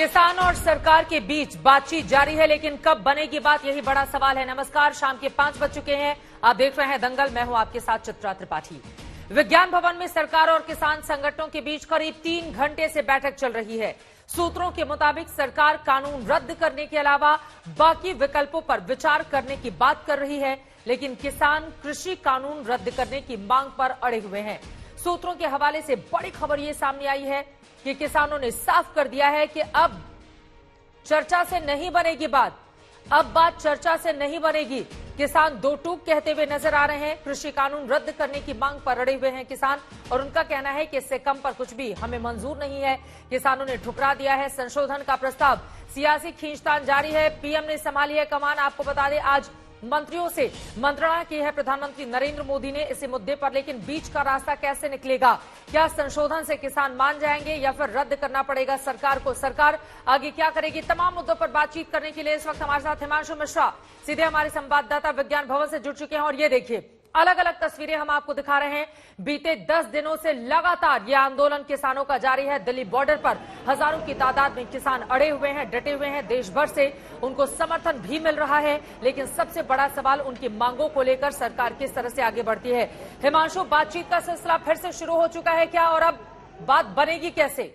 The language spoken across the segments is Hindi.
किसान और सरकार के बीच बातचीत जारी है, लेकिन कब बनेगी बात, यही बड़ा सवाल है। नमस्कार, शाम के 5 बज चुके हैं। आप देख रहे हैं दंगल। मैं हूं आपके साथ चित्रा त्रिपाठी। विज्ञान भवन में सरकार और किसान संगठनों के बीच करीब 3 घंटे से बैठक चल रही है। सूत्रों के मुताबिक सरकार कानून रद्द करने के अलावा बाकी विकल्पों पर विचार करने की बात कर रही है, लेकिन किसान कृषि कानून रद्द करने की मांग पर अड़े हुए हैं। सूत्रों के हवाले से बड़ी खबर यह सामने आई है कि किसानों ने साफ कर दिया है कि अब चर्चा से नहीं बनेगी बात, अब बात चर्चा से नहीं बनेगी। किसान दो टूक कहते हुए नजर आ रहे हैं। कृषि कानून रद्द करने की मांग पर अड़े हुए हैं किसान, और उनका कहना है कि इससे कम पर कुछ भी हमें मंजूर नहीं है। किसानों ने ठुकरा दिया है संशोधन का प्रस्ताव। सियासी खींचतान जारी है। पीएम ने संभाली है कमान। आपको बता दें, आज मंत्रियों से मंत्रणा की है प्रधानमंत्री नरेंद्र मोदी ने इसी मुद्दे पर, लेकिन बीच का रास्ता कैसे निकलेगा? क्या संशोधन से किसान मान जाएंगे या फिर रद्द करना पड़ेगा सरकार को? सरकार आगे क्या करेगी? तमाम मुद्दों पर बातचीत करने के लिए इस वक्त हमारे साथ हिमांशु मिश्रा सीधे हमारे संवाददाता विज्ञान भवन से जुड़ चुके हैं। और ये देखिए, अलग अलग तस्वीरें हम आपको दिखा रहे हैं। बीते 10 दिनों से लगातार यह आंदोलन किसानों का जारी है। दिल्ली बॉर्डर पर हजारों की तादाद में किसान अड़े हुए हैं, डटे हुए हैं। देश भर से उनको समर्थन भी मिल रहा है, लेकिन सबसे बड़ा सवाल उनकी मांगों को लेकर सरकार किस तरह से आगे बढ़ती है। हिमांशु, बातचीत का सिलसिला फिर से शुरू हो चुका है क्या, और अब बात बनेगी कैसे?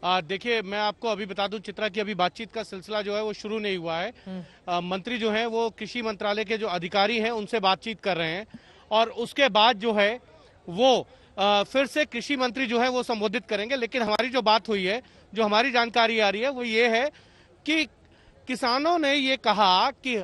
देखिए, मैं आपको अभी बता दूं चित्रा की अभी बातचीत का सिलसिला जो है वो शुरू नहीं हुआ है। मंत्री जो हैं वो कृषि मंत्रालय के जो अधिकारी हैं उनसे बातचीत कर रहे हैं, और उसके बाद जो है वो फिर से कृषि मंत्री जो है वो संबोधित करेंगे। लेकिन हमारी जो बात हुई है, जो हमारी जानकारी आ रही है वो ये है कि किसानों ने ये कहा कि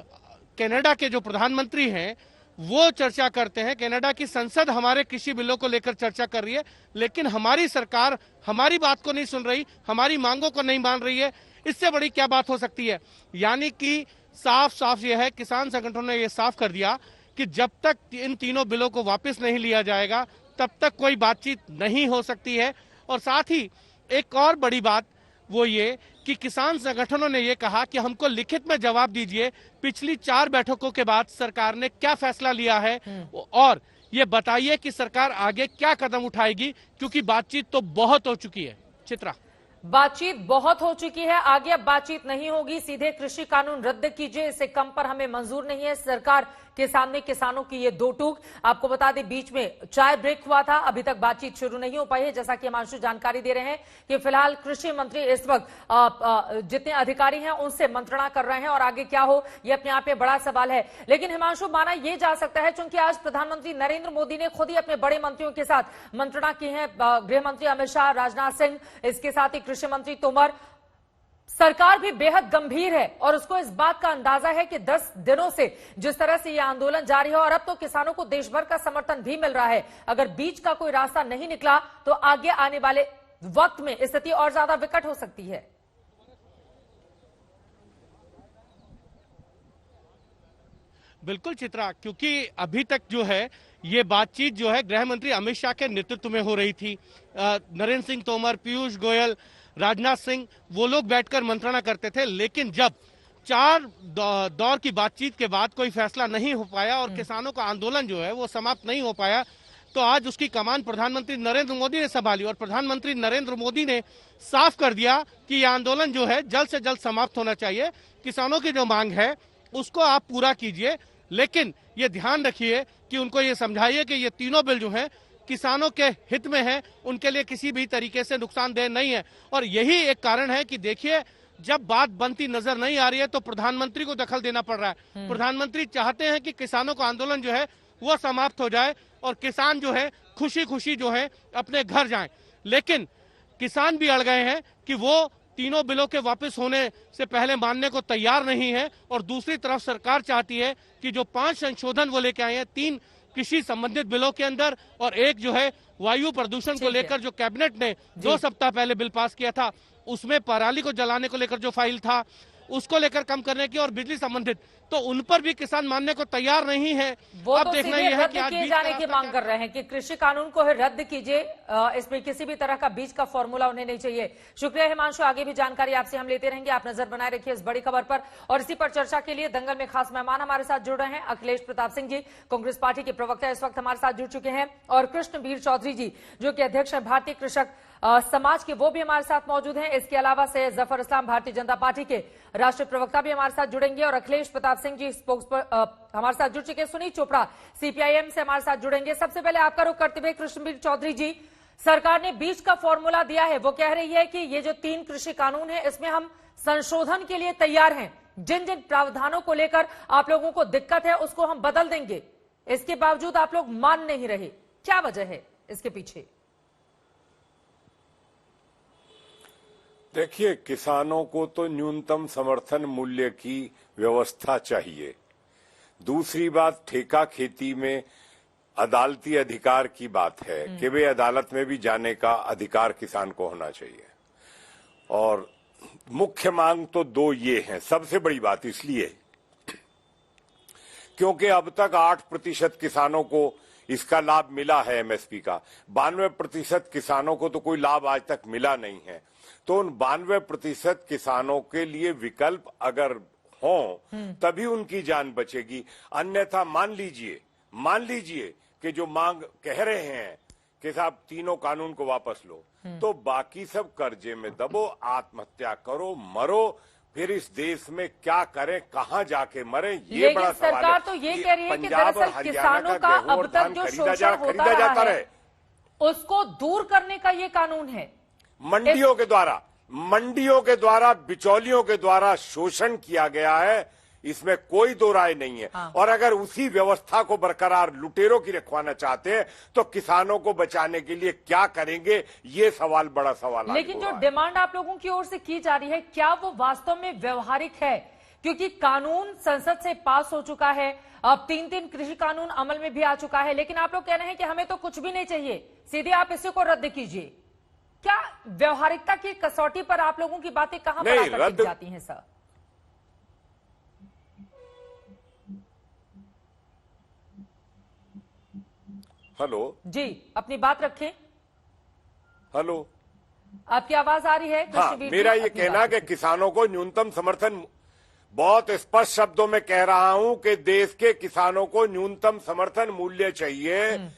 कनाडा के जो प्रधानमंत्री हैं वो चर्चा करते हैं, कनाडा की संसद हमारे कृषि बिलों को लेकर चर्चा कर रही है, लेकिन हमारी सरकार हमारी बात को नहीं सुन रही, हमारी मांगों को नहीं मान रही है। इससे बड़ी क्या बात हो सकती है? यानी कि साफ साफ ये है, किसान संगठनों ने ये साफ कर दिया कि जब तक इन तीनों बिलों को वापस नहीं लिया जाएगा तब तक कोई बातचीत नहीं हो सकती है। और साथ ही एक और बड़ी बात वो ये कि किसान संगठनों ने ये कहा कि हमको लिखित में जवाब दीजिए, पिछली 4 बैठकों के बाद सरकार ने क्या फैसला लिया है, और ये बताइए कि सरकार आगे क्या कदम उठाएगी, क्योंकि बातचीत तो बहुत हो चुकी है। चित्रा, बातचीत बहुत हो चुकी है, आगे अब बातचीत नहीं होगी। सीधे कृषि कानून रद्द कीजिए, इससे कम पर हमें मंजूर नहीं है। सरकार के सामने किसानों की ये दो टूक। आपको बता दें, बीच में चाय ब्रेक हुआ था, अभी तक बातचीत शुरू नहीं हो पाई है। जैसा कि हिमांशु जानकारी दे रहे हैं कि फिलहाल कृषि मंत्री इस वक्त जितने अधिकारी हैं उनसे मंत्रणा कर रहे हैं, और आगे क्या हो ये अपने आप में बड़ा सवाल है। लेकिन हिमांशु, माना यह जा सकता है, चूंकि आज प्रधानमंत्री नरेंद्र मोदी ने खुद ही अपने बड़े मंत्रियों के साथ मंत्रणा की है, गृह मंत्री अमित शाह, राजनाथ सिंह, इसके साथ ही कृषि मंत्री तोमर, सरकार भी बेहद गंभीर है, और उसको इस बात का अंदाजा है कि 10 दिनों से जिस तरह से यह आंदोलन जारी है, और अब तो किसानों को देश भर का समर्थन भी मिल रहा है, अगर बीच का कोई रास्ता नहीं निकला तो आगे आने वाले वक्त में स्थिति और ज्यादा विकट हो सकती है। बिल्कुल चित्रा, क्योंकि अभी तक जो है ये बातचीत जो है गृह मंत्री अमित शाह के नेतृत्व में हो रही थी। नरेंद्र सिंह तोमर, पीयूष गोयल, राजनाथ सिंह, वो लोग बैठकर मंत्रणा करते थे। लेकिन जब 4 दौर की बातचीत के बाद कोई फैसला नहीं हो पाया और किसानों का आंदोलन जो है वो समाप्त नहीं हो पाया, तो आज उसकी कमान प्रधानमंत्री नरेंद्र मोदी ने संभाली, और प्रधानमंत्री नरेंद्र मोदी ने साफ कर दिया कि यह आंदोलन जो है जल्द से जल्द समाप्त होना चाहिए। किसानों की जो मांग है उसको आप पूरा कीजिए, लेकिन ये ध्यान रखिए कि उनको ये समझाइए कि ये तीनों बिल जो हैं किसानों के हित में है, उनके लिए किसी भी तरीके से नुकसानदेह नहीं है। और यही एक कारण है कि देखिए, जब बात बनती नजर नहीं आ रही है तो प्रधानमंत्री को दखल देना पड़ रहा है। प्रधानमंत्री चाहते हैं कि किसानों का आंदोलन जो है वो समाप्त हो जाए और किसान जो है खुशी खुशी जो है अपने घर जाएं, लेकिन किसान भी अड़ गए हैं कि वो तीनों बिलों के वापस होने से पहले मानने को तैयार नहीं है। और दूसरी तरफ सरकार चाहती है कि जो 5 संशोधन वो लेके आए हैं, 3 कृषि संबंधित बिलों के अंदर और एक जो है वायु प्रदूषण को लेकर जो कैबिनेट ने 2 सप्ताह पहले बिल पास किया था, उसमें पराली को जलाने को लेकर जो फाइल था उसको लेकर कम करने की, और बिजली संबंधित तो उन पर भी किसान मानने को तैयार नहीं है। वो अब तो देखना सीधे यह है रद्द कि आज किए बीच जाने का की रास्ता मांग क्या कर रहे हैं कि कृषि कानून को ही रद्द कीजिए, इसमें किसी भी तरह का बीच का फॉर्मूला उन्हें नहीं चाहिए। शुक्रिया हिमांशु, आगे भी जानकारी आपसे हम लेते रहेंगे, आप नजर बनाए रखिए इस बड़ी खबर पर। और इसी पर चर्चा के लिए दंगल में खास मेहमान हमारे साथ जुड़ रहे हैं। अखिलेश प्रताप सिंह जी, कांग्रेस पार्टी के प्रवक्ता, इस वक्त हमारे साथ जुड़ चुके हैं, और कृष्णवीर चौधरी जी जो कि अध्यक्ष है भारतीय कृषक समाज के, वो भी हमारे साथ मौजूद हैं। इसके अलावा से जफर इस्लाम भारतीय जनता पार्टी के राष्ट्रीय प्रवक्ता भी हमारे साथ जुड़ेंगे, और अखिलेश प्रताप सिंह जी स्पोक्स पर हमारे साथ जुड़ चुके हैं। सुनील चोपड़ा सीपीआईएम से हमारे साथ जुड़ेंगे। सबसे पहले आपका रुख करते हुए कृष्णवीर चौधरी जी, सरकार ने बीच का फॉर्मूला दिया है, वो कह रही है कि ये जो 3 कृषि कानून है इसमें हम संशोधन के लिए तैयार हैं, जिन जिन प्रावधानों को लेकर आप लोगों को दिक्कत है उसको हम बदल देंगे। इसके बावजूद आप लोग मान नहीं रहे, क्या वजह है इसके पीछे? देखिए, किसानों को तो न्यूनतम समर्थन मूल्य की व्यवस्था चाहिए। दूसरी बात, ठेका खेती में अदालती अधिकार की बात है कि वे अदालत में भी जाने का अधिकार किसान को होना चाहिए। और मुख्य मांग तो 2 ये हैं। सबसे बड़ी बात इसलिए क्योंकि अब तक 8% किसानों को इसका लाभ मिला है एमएसपी का, 92% किसानों को तो कोई लाभ आज तक मिला नहीं है। तो उन 92% किसानों के लिए विकल्प अगर हों तभी उनकी जान बचेगी। अन्यथा मान लीजिए कि जो मांग कह रहे हैं कि साहब तीनों कानून को वापस लो, तो बाकी सब कर्जे में दबो, आत्महत्या करो, मरो, फिर इस देश में क्या करें, कहां जाके मरे, ये बड़ा सवाल है। सरकार तो ये कह रही है कि दरअसल किसानों का अब तक जो शोषण होता रहा है उसको दूर करने का ये कानून है। मंडियों के द्वारा बिचौलियों के द्वारा शोषण किया गया है, इसमें कोई दो राय नहीं है। हाँ। और अगर उसी व्यवस्था को बरकरार लुटेरों की रखवाना चाहते हैं तो किसानों को बचाने के लिए क्या करेंगे, ये सवाल बड़ा सवाल है। लेकिन जो डिमांड आप लोगों की ओर से की जा रही है, क्या वो वास्तव में व्यवहारिक है? क्योंकि कानून संसद से पास हो चुका है, अब 3 कृषि कानून अमल में भी आ चुका है, लेकिन आप लोग कह रहे हैं कि हमें तो कुछ भी नहीं चाहिए, सीधे आप इसी को रद्द कीजिए। क्या व्यवहारिकता की कसौटी पर आप लोगों की बातें कहां पर आकर टिक जाती हैं सर? हेलो जी, अपनी बात रखें। हेलो, आपकी आवाज आ रही है? हाँ, मेरा ये कहना कि किसानों को न्यूनतम समर्थन, बहुत स्पष्ट शब्दों में कह रहा हूं कि देश के किसानों को न्यूनतम समर्थन मूल्य चाहिए।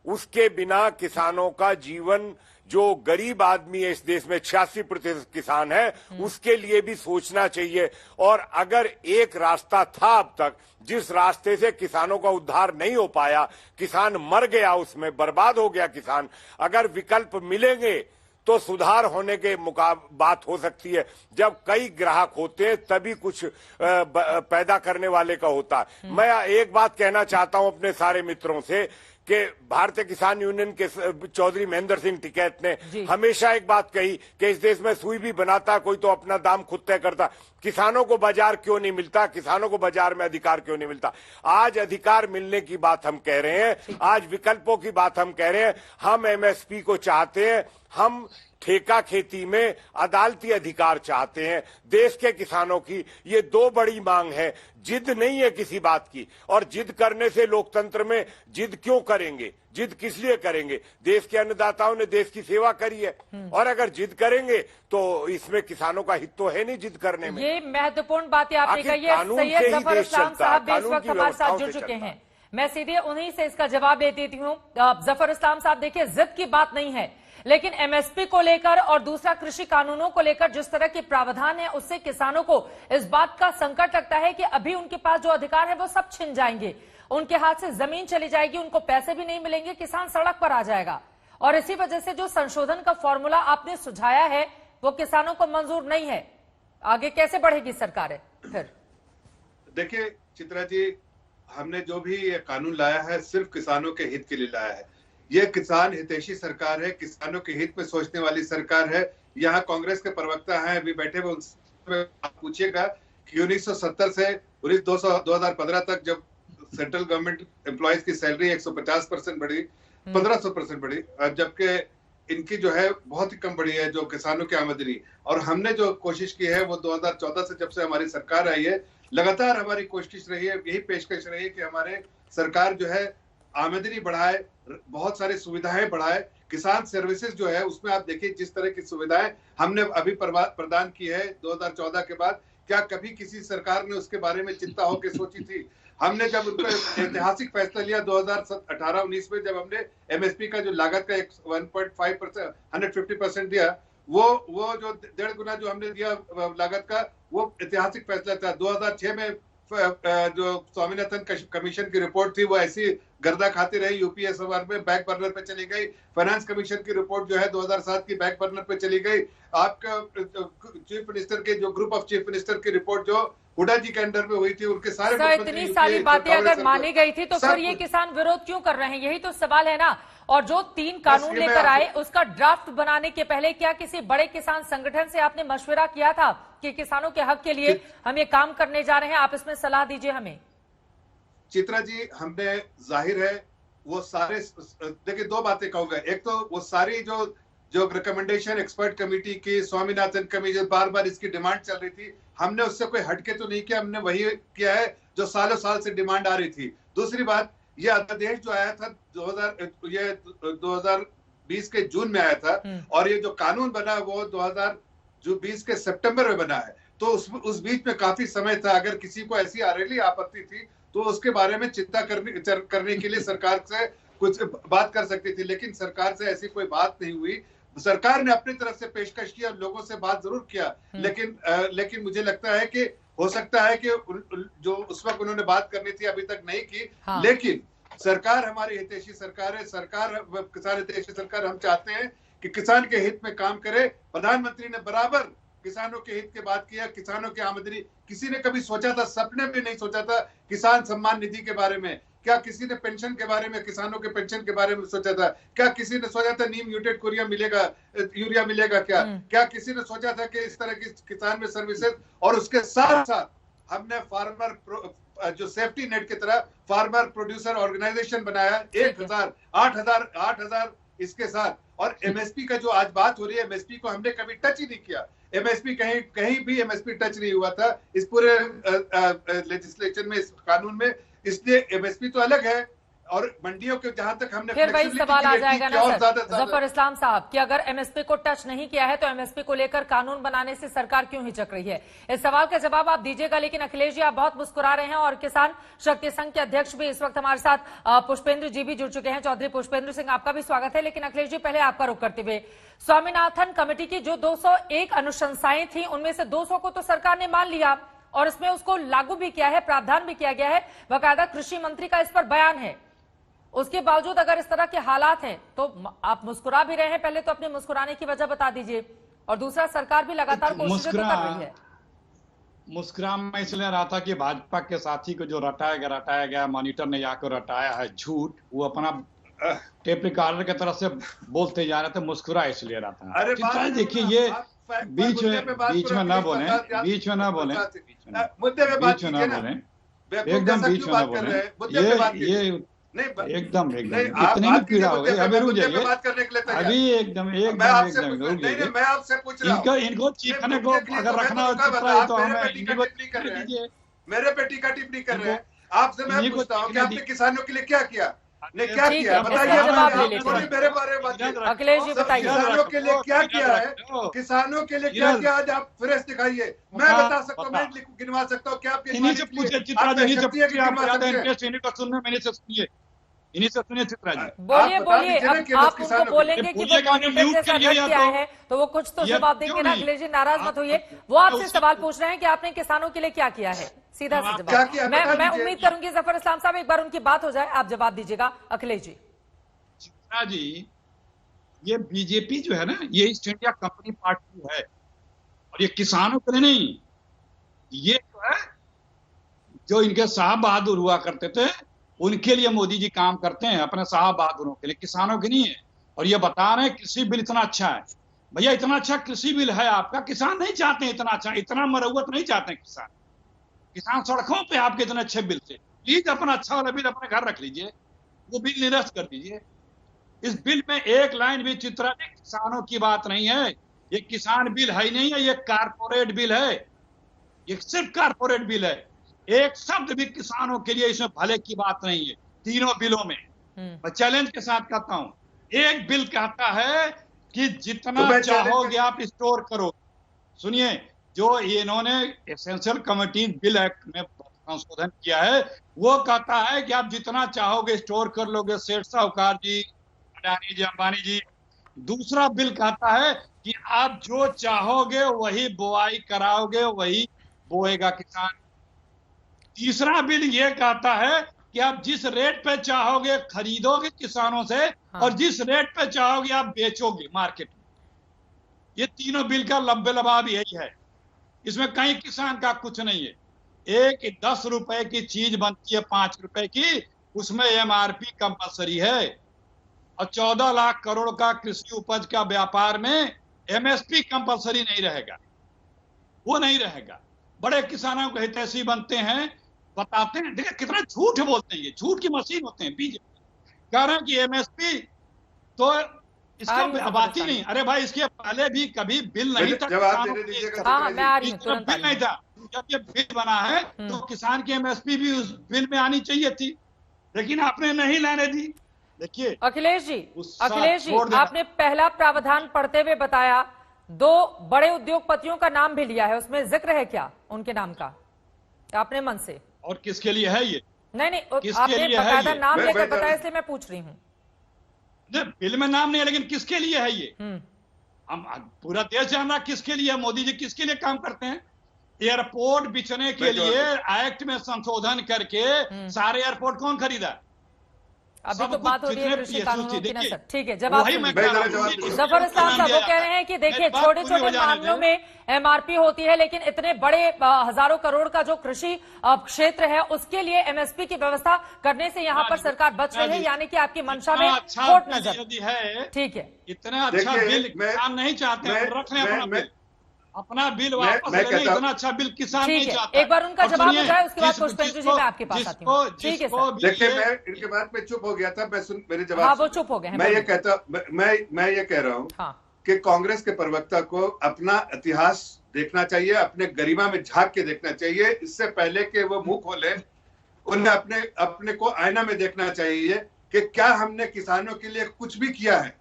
उसके बिना किसानों का जीवन, जो गरीब आदमी है इस देश में 86% किसान है, उसके लिए भी सोचना चाहिए। और अगर एक रास्ता था अब तक जिस रास्ते से किसानों का उद्धार नहीं हो पाया, किसान मर गया, उसमें बर्बाद हो गया किसान, अगर विकल्प मिलेंगे तो सुधार होने के बात हो सकती है। जब कई ग्राहक होते हैं तभी कुछ पैदा करने वाले का होता है। मैं एक बात कहना चाहता हूं अपने सारे मित्रों से कि भारतीय किसान यूनियन के चौधरी महेंद्र सिंह टिकैत ने हमेशा एक बात कही कि इस देश में सुई भी बनाता कोई तो अपना दाम खुद तय करता। किसानों को बाजार क्यों नहीं मिलता, किसानों को बाजार में अधिकार क्यों नहीं मिलता? आज अधिकार मिलने की बात हम कह रहे हैं, आज विकल्पों की बात हम कह रहे हैं। हम एमएसपी को चाहते हैं, हम ठेका खेती में अदालती अधिकार चाहते हैं। देश के किसानों की ये 2 बड़ी मांग है। जिद नहीं है किसी बात की, और जिद करने से लोकतंत्र में जिद क्यों करेंगे, जिद किस लिए करेंगे? देश के अन्नदाताओं ने देश की सेवा करी है, और अगर जिद करेंगे तो इसमें किसानों का हित तो है नहीं जिद करने में। ये महत्वपूर्ण बातें आपने कही है। सैयद जफर इस्लाम साहब भी इस वक्त हमारे साथ जुड़ चुके हैं, मैं सीधे उन्हीं से इसका जवाब ले देती हूँ। जफर इस्लाम साहब, देखिए जिद की बात नहीं है, लेकिन एमएसपी को लेकर और दूसरा कृषि कानूनों को लेकर जिस तरह के प्रावधान है, उससे किसानों को इस बात का संकट लगता है कि अभी उनके पास जो अधिकार है वो सब छिन जाएंगे, उनके हाथ से जमीन चली जाएगी, उनको पैसे भी नहीं मिलेंगे, किसान सड़क पर आ जाएगा। और इसी वजह से जो संशोधन का फॉर्मूला आपने सुझाया है वो किसानों को मंजूर नहीं है। आगे कैसे बढ़ेगी सरकार? फिर देखिए चित्रा जी, हमने जो भी ये कानून लाया है सिर्फ किसानों के हित के लिए लाया है। ये किसान हितैषी सरकार है, किसानों के हित में सोचने वाली सरकार है। यहाँ कांग्रेस के प्रवक्ता हैं अभी बैठे हुए, उनसे आप पूछिएगा कि 1970 से 2015 तक जब सेंट्रल गवर्नमेंट एम्प्लॉयज की सैलरी 150% बढ़ी, 1500% बढ़ी, जबकि इनकी जो है बहुत ही कम बढ़ी है, जो किसानों की आमदनी। और हमने जो कोशिश की है वो 2014 से जब से हमारी सरकार आई है, लगातार हमारी कोशिश रही है, यही पेशकश रही है कि हमारे सरकार जो है आमदनी बढ़ाए, बहुत सारी सुविधाएं बढ़ाए। किसान सर्विसेज जो है उसमें आप देखिए जिस तरह की सुविधाएं हमने अभी प्रदान की है 2014 के बाद, क्या कभी किसी सरकार ने उसके बारे में चिंता होकर सोची थी? हमने जब उनको ऐतिहासिक फैसला लिया 2018-19 में, जब हमने एमएसपी का जो लागत का 1.5% 150% दिया, वो जो 1.5 गुना जो हमने दिया लागत का, वो ऐतिहासिक फैसला था। 2006 में जो स्वामीनाथन कमीशन की रिपोर्ट थी वो ऐसी गर्दा खाती रही, यूपीए सरकार में बैक बर्नर पे चली गई। फाइनेंस कमीशन की रिपोर्ट जो है 2007 की बैक बर्नर पे चली गई। आपका चीफ मिनिस्टर के जो ग्रुप ऑफ चीफ मिनिस्टर की रिपोर्ट जो हुडा जी के अंडर में हुई थी, उनके सारे इतनी सारी बातें अगर मानी गई थी तो फिर ये किसान विरोध क्यों कर रहे हैं, यही तो सवाल है ना। और जो 3 कानून लेकर आए उसका ड्राफ्ट बनाने के पहले क्या किसी बड़े किसान संगठन से आपने मशवरा किया था कि किसानों के हक के लिए हम ये काम करने जा रहे हैं, आप इसमें सलाह दीजिए हमें। चित्रा जी, हमने जाहिर है वो सारे, देखिए 2 बातें कहूंगा। एक तो वो सारी जो रिकमेंडेशन एक्सपर्ट कमेटी की, स्वामीनाथन कमीशन, बार बार इसकी डिमांड चल रही थी, हमने उससे कोई हटके तो नहीं किया, हमने वही किया है जो सालों साल से डिमांड आ रही थी। दूसरी बात, ये अध्यादेश जो आया था 2020 के जून में आया था, और ये जो कानून बना वो 2020 के सितंबर में बना है। तो उस बीच में काफी समय था। अगर किसी को ऐसी आरेली आपत्ति थी तो उसके बारे में चिंता करने के लिए सरकार से कुछ बात कर सकती थी, लेकिन सरकार से ऐसी कोई बात नहीं हुई। सरकार ने अपनी तरफ से पेशकश किया, लोगों से बात जरूर किया, लेकिन मुझे लगता है कि हो सकता है कि जो उस वक्त उन्होंने बात करनी थी अभी तक नहीं की। हाँ। लेकिन सरकार हमारी हितैषी सरकार है, किसान हितैषी सरकार। हम चाहते हैं कि किसान के हित में काम करे। प्रधानमंत्री ने बराबर किसानों के हित की बात किया, किसानों की आमदनी। किसी ने कभी सोचा था, सपने में नहीं सोचा था किसान सम्मान निधि के बारे में? क्या किसी ने पेंशन के बारे में, किसानों के पेंशन के बारे में सोचा था? क्या किसी ने सोचा था नीम म्यूटेड यूरिया मिलेगा? क्या किसी ने सोचा था कि इस तरह की किसान में सर्विसेज? और उसके साथ साथ हमने फार्मर जो सेफ्टी नेट की तरह फार्मर प्रोड्यूसर ऑर्गेनाइजेशन बनाया, 8,000 इसके साथ। और एमएसपी का जो आज बात हो रही है, एमएसपी को हमने कभी टच ही नहीं किया। एमएसपी कहीं भी एमएसपी टच नहीं हुआ था इस पूरे लेजिस्लेशन में, इस कानून में। इसलिए एमएसपी तो अलग है, और मंडियों के जहां तक हमने फिर वही सवाल आ जाएगा ना सर जफर इस्लाम साहब कि अगर एमएसपी को टच नहीं किया है तो एमएसपी को लेकर कानून बनाने से सरकार क्यों हिचक रही है? इस सवाल का जवाब आप दीजिएगा। लेकिन अखिलेश जी, आप बहुत मुस्कुरा रहे हैं और किसान शक्ति संघ के अध्यक्ष भी इस वक्त हमारे साथ पुष्पेंद्र जी भी जुड़ चुके हैं। चौधरी पुष्पेंद्र सिंह, आपका भी स्वागत है। लेकिन अखिलेश जी, पहले आपका रुख करते हुए, स्वामीनाथन कमेटी की जो 201 अनुशंसाएं थी उनमें से 200 को तो सरकार ने मान लिया और इसमें उसको लागू भी किया है, प्रावधान भी किया गया है, बाकायदा कृषि मंत्री का इस पर बयान है। उसके बावजूद अगर इस तरह के हालात हैं तो आप मुस्कुरा भी रहे हैं। पहले तो अपने मुस्कुराने की वजह बता दीजिए, और दूसरा सरकार भी लगातार कोशिशें तो कर रही है। मुस्कुरा मैं इसलिए रहा था कि भाजपा के साथी को जो रटाया गया मॉनिटर ने आकर रटाया है झूठ, वो अपना टेप रिकॉर्डर की तरफ से बोलते जा रहे थे। मुस्कुरा इसलिए रहा था। देखिए, ये बीच में ना बोले, एकदम बीच में ना बोले। ये एकदम इतनी भी पीड़ा हो गई। अभी रुक जाइए, अभी एकदम रुक जाइए। मैं आपसे पूछ रहा हूं, इनको चीखने को अगर रखना हो तो हमें मेरे पे टीका टिप्पणी कर रहे हैं। आपसे मैं पूछता हूँ कि आपने किसानों के लिए क्या किया? ने क्या किया बताइए, मेरे बारे में अखिलेश जी बताइए, किसानों के लिए क्या किया है? किसानों के लिए क्या किया? आज आप फ्रेश दिखाइए, मैं बता सकता हूँ, मैं गिनवा सकता हूँ। क्या आपके इन्हीं से पूछे चित्रा जी, इन्हीं से पूछिए, आप ज्यादा इंटरेस्ट इन्हीं को सुनने में, इन्हीं से सुनिए, इन्हीं से सुनिए चित्रा जी। बोलिए आप उनको बोलेंगे कि वो मॉनिटर से हट के आए हैं तो वो कुछ तो जवाब देंगे ना। अखिलेश जी नाराज मत होइए, वो आपसे सवाल पूछ रहे हैं कि आपने किसानों के लिए क्या किया है, सीधा सा जवाब। मैं उम्मीद करूंगी जफर इस्लाम साहब एक बार उनकी बात हो जाए, आप जवाब दीजिएगा। अखिलेश जी। चित्रा जी, ये बीजेपी जो है ना, ये ईस्ट इंडिया कंपनी पार्टी है, और ये किसानों के लिए नहीं। ये जो है, जो इनके साहब बहादुर हुआ करते थे उनके लिए मोदी जी काम करते हैं, अपने साहब बहादुरों के लिए, किसानों के नहीं है। और ये बता रहे हैं कृषि बिल इतना अच्छा है। भैया, इतना अच्छा कृषि बिल है आपका, किसान नहीं चाहते इतना अच्छा, इतना मरम्मत नहीं चाहते हैं किसान। किसान सड़कों पे आपके इतने अच्छे बिल से। प्लीज अपना अच्छा वाला बिल अपने घर रख लीजिए, वो बिल निरस्त कर दीजिए। इस बिल में एक लाइन भी चित्रा जी किसानों की बात नहीं है। ये किसान बिल है ही नहीं है, ये कारपोरेट बिल है, ये सिर्फ कारपोरेट बिल है। एक शब्द भी किसानों के लिए इसमें भले की बात नहीं है तीनों बिलों में। मैं चैलेंज के साथ कहता हूं, एक बिल कहता है कि जितना चाहोगे आप स्टोर करो। सुनिए, जो इन्होंने एसेंशियल कमोडिटी बिल एक्ट में संशोधन किया है वो कहता है कि आप जितना चाहोगे स्टोर कर लोगे, सेठ साहूकार जी, अडानी जी, अंबानी जी। दूसरा बिल कहता है कि आप जो चाहोगे वही बुआई कराओगे, वही बोएगा किसान। तीसरा बिल ये कहता है कि आप जिस रेट पे चाहोगे खरीदोगे किसानों से, हाँ। और जिस रेट पे चाहोगे आप बेचोगे मार्केट में। ये तीनों बिल का लब्बे लबाब यही है, इसमें कहीं किसान का कुछ नहीं है। एक 10 रुपए की चीज बनती है 5 रुपए की, उसमें एमआरपी कंपलसरी है। और 14 लाख करोड़ का कृषि उपज का व्यापार में एमएसपी कंपलसरी नहीं रहेगा, वो नहीं रहेगा। बड़े किसानों को हितैषी बनते हैं, बताते हैं, देखिए कितना झूठ बोलते हैं, ये झूठ की मशीन होते हैं बीजेपी। कह रहे हैं कि एमएसपी तो इसका बात ही नहीं। अरे भाई, इसके पहले भी कभी बिल नहीं था जवाब देने दीजिएगा। हाँ, मैं आ रही हूँ, तुरंत बिल नहीं था। जब ये बिल बना है तो किसान की एमएसपी भी उस बिल में आनी चाहिए थी, लेकिन आपने नहीं लाने दी। देखिए अखिलेश जी, छोड़ देना। आपने पहला प्रावधान पढ़ते हुए बताया 2 बड़े उद्योगपतियों का नाम भी लिया है, उसमें जिक्र है क्या उनके नाम का आपने मन से? और किसके लिए है ये? नहीं, किसके आपने लिए है बकायदा ये? नाम लेकर बताया, इसलिए मैं पूछ रही हूँ। बिल में नाम नहीं है, लेकिन किसके लिए है ये? हम पूरा देश जान रहा किसके लिए मोदी जी किसके लिए काम करते हैं। एयरपोर्ट बिछने के लिए एक्ट में संशोधन करके सारे एयरपोर्ट कौन खरीदा? अभी तो बात हो रही है कृषि कानूनों की नसर। ठीक है, जवाब वही मैं कह रहा हूं। जफर इस्लाम साहब वो कह रहे हैं कि देखिए छोटे छोटे मामलों में एमआरपी होती है, लेकिन इतने बड़े हजारों करोड़ का जो कृषि क्षेत्र है उसके लिए एमएसपी की व्यवस्था करने से यहाँ पर सरकार बच रही है, यानी कि आपकी मंशा में खोट नजर है। ठीक है, इतना अच्छा बिल किसान नहीं चाहते, रख लें अपना बिल वापस ले लें। इतना अच्छा बिल किसान नहीं चाहता। एक बार उनका जवाब हो जाए, उसके बाद पुष्पेंद्र जी मैं आपके पास आती हूँ। ठीक है सर। देखिए, मैं इनके बाद में चुप हो गया था, मेरे जवाब। हाँ, वो चुप हो गए हैं। मैं ये कह रहा हूँ कि कांग्रेस के प्रवक्ता को अपना इतिहास देखना चाहिए, अपने गरिमा में झांक के देखना चाहिए। इससे पहले कि वो मुंह खोले, उन्हें अपने को आईना में देखना चाहिए कि क्या हमने किसानों के लिए कुछ भी किया है।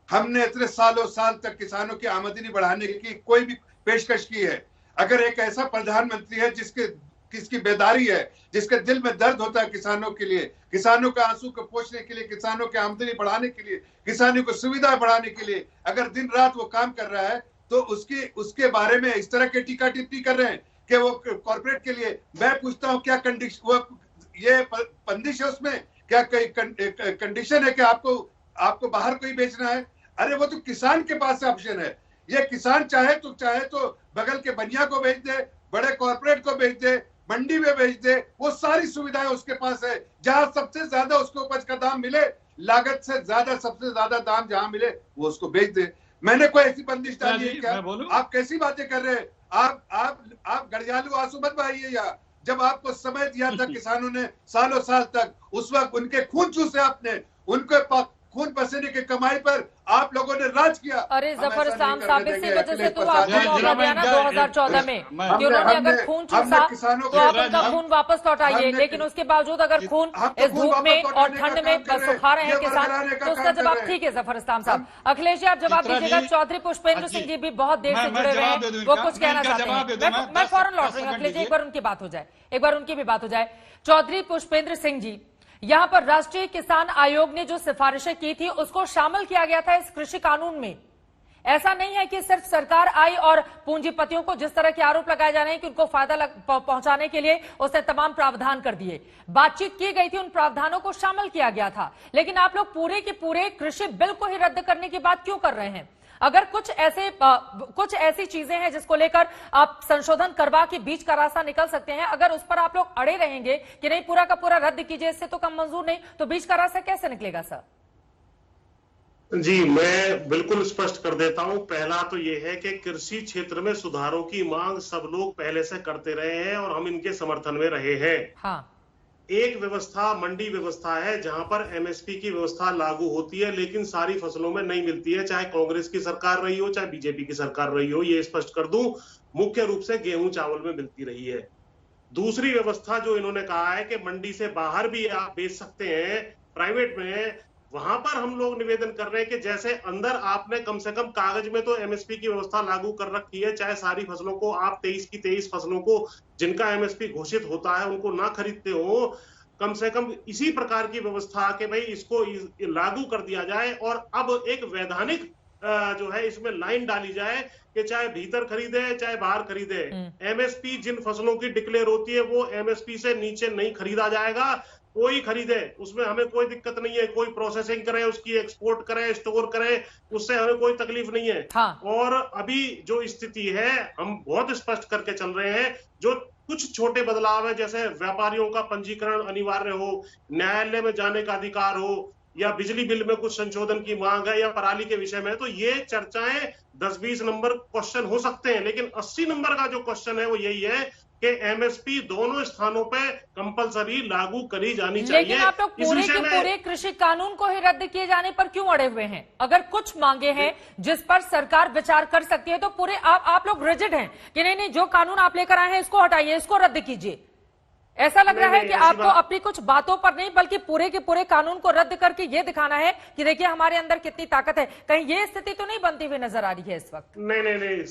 हमने इतने सालों साल तक किसानों की आमदनी बढ़ाने की कोई भी पेशकश की है? अगर एक ऐसा प्रधानमंत्री है जिसकी बेदारी है, जिसके दिल में दर्द होता है किसानों के लिए, किसानों के आंसू को पोंछने के लिए, किसानों की आमदनी बढ़ाने के लिए, किसानों को सुविधा बढ़ाने के लिए अगर दिन रात वो काम कर रहा है, तो उसके बारे में इस तरह की टीका टिप्पणी कर रहे हैं कि वो कॉर्पोरेट के लिए। मैं पूछता हूँ, क्या कंडीशन, वो ये बंदिश है उसमें? क्या कंडीशन है कि आपको बाहर कोई बेचना है? अरे वो तो किसान के पास ऑप्शन है। ये किसान चाहे तो बगल के बनिया को बेच दे, बड़े कॉर्पोरेट को बेच दे, मंडी में बेच दे, वो सारी सुविधाएं उसके पास है। जहां सबसे ज्यादा उसको उपज का दाम मिले, लागत से ज्यादा सबसे ज्यादा दाम जहां मिले, वो उसको बेच दे। मैंने कोई ऐसी बंदिश डाली है क्या? आप कैसी बातें कर रहे हैं? आप गड़ियालू आंसू मत बहाइए। या जब आपको समय दिया था किसानों ने सालों साल तक, उस वक्त उनके खून चूसे आपने, उनके खून पसीने की कमाई पर आप लोगों ने राज किया। अरे जफर इस्लाम साहब, इसी वजह से तो आपको मौका दिया ना 2014 में कि उन्होंने अगर खून चूसा तो आप उनका खून वापस लौटाइए, लेकिन उसके बावजूद अगर खून इस धूप में और ठंड में सुखा रहे हैं किसान, तो उसका जवाब ठीक है जफर इस्लाम साहब। अखिलेश जी आप जवाब दीजिएगा। चौधरी पुष्पेंद्र सिंह जी भी बहुत देर से जुड़े हुए हैं, वो कुछ कहना चाहते हैं। मैं फौरन लौट रही हूँ अखिलेश जी, एक बार उनकी बात हो जाए, एक बार उनकी भी बात हो जाए। चौधरी पुष्पेंद्र सिंह जी, यहां पर राष्ट्रीय किसान आयोग ने जो सिफारिशें की थी उसको शामिल किया गया था इस कृषि कानून में। ऐसा नहीं है कि सिर्फ सरकार आई और पूंजीपतियों को जिस तरह के आरोप लगाए जा रहे हैं कि उनको फायदा पहुंचाने के लिए उसने तमाम प्रावधान कर दिए। बातचीत की गई थी, उन प्रावधानों को शामिल किया गया था, लेकिन आप लोग पूरे के पूरे कृषि बिल को ही रद्द करने की बात क्यों कर रहे हैं? अगर कुछ ऐसी चीजें हैं जिसको लेकर आप संशोधन करवा के बीच का रास्ता निकल सकते हैं, अगर उस पर आप लोग अड़े रहेंगे कि नहीं पूरा का पूरा रद्द कीजिए, इससे तो कम मंजूर नहीं, तो बीच का रास्ता कैसे निकलेगा सर? जी, मैं बिल्कुल स्पष्ट कर देता हूं। पहला तो यह है कि कृषि क्षेत्र में सुधारों की मांग सब लोग पहले से करते रहे हैं और हम इनके समर्थन में रहे हैं। हाँ। एक व्यवस्था मंडी व्यवस्था है जहां पर एमएसपी की व्यवस्था लागू होती है, लेकिन सारी फसलों में नहीं मिलती है, चाहे कांग्रेस की सरकार रही हो चाहे बीजेपी की सरकार रही हो। ये स्पष्ट कर दूं, मुख्य रूप से गेहूं चावल में मिलती रही है। दूसरी व्यवस्था जो इन्होंने कहा है कि मंडी से बाहर भी आप बेच सकते हैं प्राइवेट में, वहां पर हम लोग निवेदन कर रहे हैं कि जैसे अंदर आपने कम से कम कागज में तो एमएसपी की व्यवस्था लागू कर रखी है, चाहे सारी फसलों को आप 23 की 23 फसलों को जिनका एमएसपी घोषित होता है उनको ना खरीदते हो, कम से कम इसी प्रकार की व्यवस्था के भाई इसको लागू कर दिया जाए। और अब एक वैधानिक जो है इसमें लाइन डाली जाए कि चाहे भीतर खरीदे चाहे बाहर खरीदे, एमएसपी जिन फसलों की डिक्लेयर होती है वो एमएसपी से नीचे नहीं खरीदा जाएगा। कोई खरीदे उसमें हमें कोई दिक्कत नहीं है, कोई प्रोसेसिंग करे, उसकी एक्सपोर्ट करे, स्टोर करे, उससे हमें कोई तकलीफ नहीं है। हाँ। और अभी जो स्थिति है हम बहुत स्पष्ट करके चल रहे हैं, जो कुछ छोटे बदलाव है जैसे व्यापारियों का पंजीकरण अनिवार्य हो, न्यायालय में जाने का अधिकार हो, या बिजली बिल में कुछ संशोधन की मांग है, या पराली के विषय में, तो ये चर्चाएं 10-20 नंबर क्वेश्चन हो सकते हैं, लेकिन 80 नंबर का जो क्वेश्चन है वो यही है कि एमएसपी दोनों स्थानों पे कंपलसरी लागू करी जानी चाहिए। लेकिन आप लोग पूरे के पूरे कृषि कानून को ही रद्द किए जाने पर क्यों अड़े हुए हैं? अगर कुछ मांगे हैं जिस पर सरकार विचार कर सकती है तो पूरे आप लोग रिजिड हैं कि नहीं, जो कानून आप लेकर आए हैं इसको हटाइए, इसको रद्द कीजिए। ऐसा लग रहा है कि आपको अपनी कुछ बातों पर नहीं बल्कि पूरे के पूरे कानून को रद्द करके ये दिखाना है कि देखिए हमारे अंदर कितनी ताकत है। कहीं ये स्थिति तो नहीं बनती हुई नजर आ रही है इस वक्त? नहीं,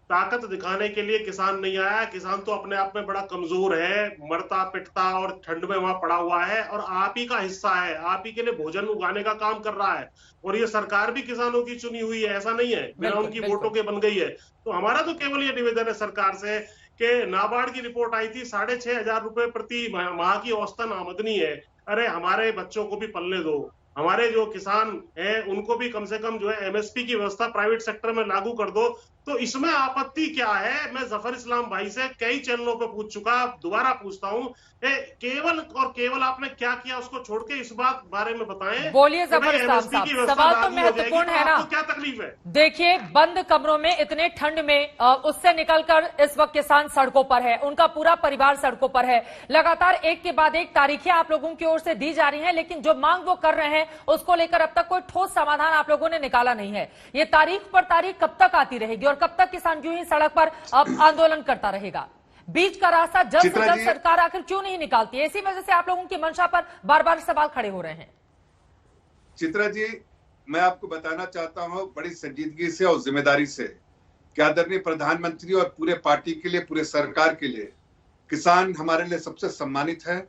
ताकत दिखाने के लिए किसान नहीं आया। किसान तो अपने आप में बड़ा कमजोर है, मरता पिटता और ठंड में वहां पड़ा हुआ है, और आप ही का हिस्सा है, आप ही के लिए भोजन उगाने का काम कर रहा है। और ये सरकार भी किसानों की चुनी हुई है, ऐसा नहीं है बिना उनकी वोटों के बन गई है। तो हमारा तो केवल ये निवेदन है सरकार से कि नाबार्ड की रिपोर्ट आई थी 6,500 रुपए प्रति माह की औसतन आमदनी है। अरे हमारे बच्चों को भी पलने दो, हमारे जो किसान हैं उनको भी कम से कम जो है एमएसपी की व्यवस्था प्राइवेट सेक्टर में लागू कर दो। तो इसमें आपत्ति क्या है? मैं जफर इस्लाम भाई से कई चैनलों पे पूछ चुका, दोबारा पूछता हूँ, केवल और केवल आपने क्या किया उसको छोड़ के इस बात बारे में बताएं। बोलिए जफर इस्लाम साहब, सवाल तो महत्वपूर्ण है ना। क्या तकलीफ है? देखिए बंद कमरों में इतने ठंड में उससे निकलकर इस वक्त किसान सड़कों पर है, उनका पूरा परिवार सड़कों पर है। लगातार एक के बाद एक तारीखें आप लोगों की ओर से दी जा रही हैं, लेकिन जो मांग वो कर रहे हैं उसको लेकर अब तक कोई ठोस समाधान आप लोगों ने निकाला नहीं है। ये तारीख पर तारीख कब तक आती रहेगी और कब तक किसान यूं ही सड़क पर अब आंदोलन करता रहेगा? बीच का रास्ता जल्द से जल्द सरकार आखिर क्यों नहीं निकालती है? इसी वजह से आप लोगों की मंशा पर बार बार सवाल खड़े हो रहे हैं। चित्रा जी, मैं आपको बताना चाहता हूं बड़ी संजीदगी से और जिम्मेदारी से कि आदरणीय प्रधानमंत्री और पूरे पार्टी के लिए, पूरे सरकार के लिए किसान हमारे लिए सबसे सम्मानित है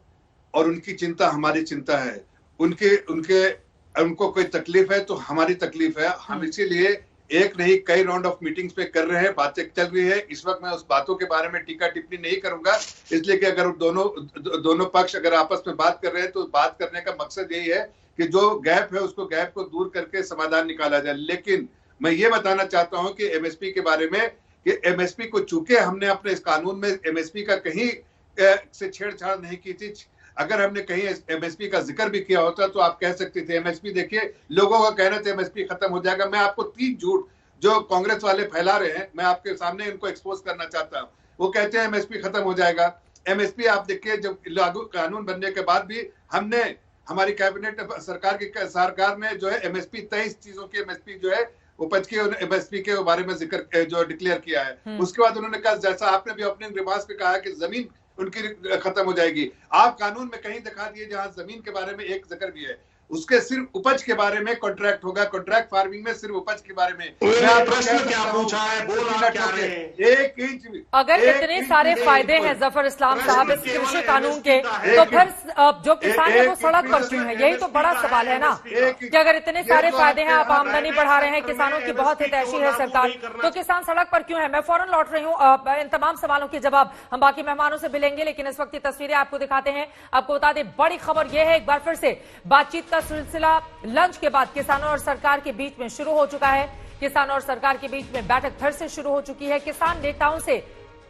और उनकी चिंता हमारी चिंता है। उनको कोई तकलीफ है तो हमारी तकलीफ है। हम इसीलिए एक नहीं कई राउंड ऑफ मीटिंग्स पे कर रहे हैं, बातें चल रही है। इस वक्त मैं उस बातों के बारे में टीका टिप्पणी नहीं करूंगा, इसलिए कि अगर दोनों पक्ष अगर आपस में बात कर रहे हैं तो बात करने का मकसद यही है कि जो गैप है उसको गैप को दूर करके समाधान निकाला जाए। लेकिन मैं ये बताना चाहता हूं कि एमएसपी के बारे में कि एमएसपी को चूंकि हमने अपने इस कानून में एमएसपी का कहीं से छेड़छाड़ नहीं की थी, अगर हमने कहीं एमएसपी का जिक्र भी किया होता तो आप कह सकते थे एमएसपी, देखिए लोगों का कहना था एमएसपी खत्म हो जाएगा। मैं आपको 3 झूठ जो कांग्रेस वाले फैला रहे हैं मैं आपके सामने इनको एक्सपोज करना चाहता हूं। वो कहते हैं एमएसपी खत्म हो जाएगा। एमएसपी आप देखिए जब लागू कानून बनने के बाद भी हमने हमारी कैबिनेट सरकार ने जो है एमएसपी 23 चीजों की एमएसपी जो है उपज के एमएसपी के बारे में जिक्र जो डिक्लेयर किया है। उसके बाद उन्होंने कहा, जैसा आपने भी ओपनिंग रिमार्क्स में कहा कि जमीन उनकी खत्म हो जाएगी, आप कानून में कहीं दिखा दिए जहां जमीन के बारे में एक जिक्र भी है, उसके सिर्फ उपज के बारे में कॉन्ट्रैक्ट होगा। कॉन्ट्रैक्ट फार्मिंग में सिर्फ उपज के बारे में प्रश्न क्या पूछा है, बोला क्या रहे हैं? 1 इंच अगर इतने सारे फायदे हैं जफर इस्लाम साहब इस कृषि कानून के, तो फिर जो किसान है वो सड़क पर क्यों है? यही तो बड़ा सवाल है ना कि अगर इतने सारे फायदे हैं, आप आमदनी बढ़ा रहे हैं, किसानों की बहुत हितैषी है सरकार, तो किसान सड़क पर क्यों है? मैं फौरन लौट रही हूँ, इन तमाम सवालों के जवाब हम बाकी मेहमानों से मिलेंगे, लेकिन इस वक्त की तस्वीरें आपको दिखाते हैं। आपको बता दें बड़ी खबर यह है, एक बार फिर से बातचीत का सिलसिला लंच के बाद किसानों और सरकार के बीच में शुरू हो चुका है। किसानों और सरकार के बीच में बैठक फिर से शुरू हो चुकी है। किसान नेताओं से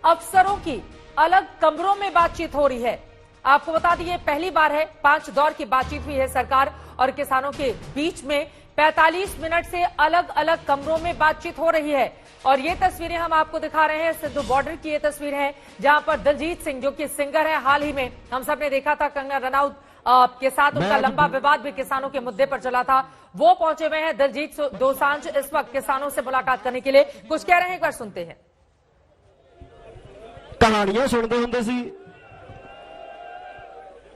अफसरों की अलग कमरों में बातचीत हो रही है। आपको बता दिए पहली बार है, 5 दौर की बातचीत हुई है सरकार और किसानों के बीच में 45 मिनट से अलग अलग कमरों में बातचीत हो रही है। और ये तस्वीरें हम आपको दिखा रहे हैं, सिद्धू बॉर्डर की ये तस्वीर है, जहां पर दलजीत सिंह जो कि सिंगर है, हाल ही में हम सब ने देखा था कंगना रनौत के साथ उनका लंबा विवाद भी किसानों के मुद्दे पर चला था, वो पहुंचे हुए हैं दलजीत दोसांझ इस वक्त किसानों से मुलाकात करने के लिए। कुछ कह रहे हैं, एक बार सुनते हैं। कहानियां सुनते होंगे सी